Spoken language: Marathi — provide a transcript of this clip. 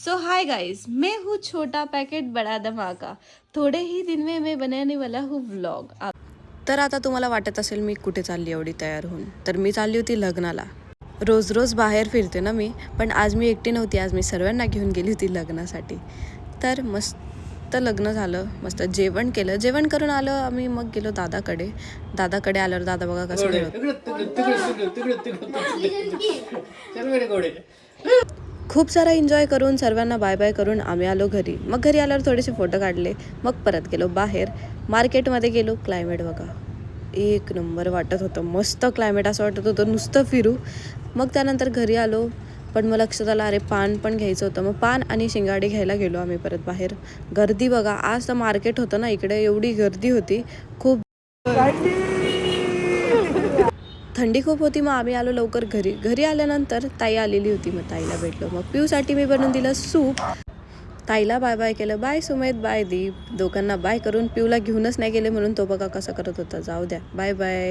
सो हाय गाइस, मैं हूँ छोटा पैकेट बड़ा धमाका। थोड़े ही दिन में मैं बनाने वाला हूँ व्लॉग। तर आता तुम्हाला वाटत असेल मी कुठे चालली एवढी तयार होऊन, तर मी चालली होती लग्नाला। रोज रोज बाहेर फिरते ना मी, पण आज मी एकटी नव्हती, आज मी सर्वांना घेऊन गेली होती लग्नासाठी। तर मस्त लग्न झालं, मस्त जेवण केलं, जेवण करून आलो आम्ही, मग गेलो दादाकडे आल्यावर दादा बघा कसं खूप सारा एन्जॉय करून सर्वांना बाय बाय करून आम्ही आलो घरी। मग घरी आल्यावर थोडेसे फोटो काढले, मग परत गेलो बाहेर मार्केटमध्ये गेलो। क्लायमेट बघा एक नंबर वाटत होतं, मस्त क्लायमेट, असं वाटत होतं नुसतं फिरू। मग त्यानंतर घरी आलो, पण मग लक्षात आलं अरे पान पण घ्यायचं होतं, मग पान आणि शिंगाडे घ्यायला गेलो आम्ही परत बाहेर। गर्दी बघा, आज तर मार्केट होतं ना इकडे, एवढी गर्दी होती, खूप थंडी खूप होती। मग आम्ही आलो लवकर घरी आल्यानंतर ताई आलेली होती, मग ताईला भेटलो। मग पिऊसाठी मी बनवून दिलं सूप, ताईला बाय बाय केलं, बाय सुमेध बाय दीप, दोघांना बाय करून पिऊला घेऊनच नाही गेले, म्हणून तो बघा कसं करत होता। जाऊ द्या, बाय बाय।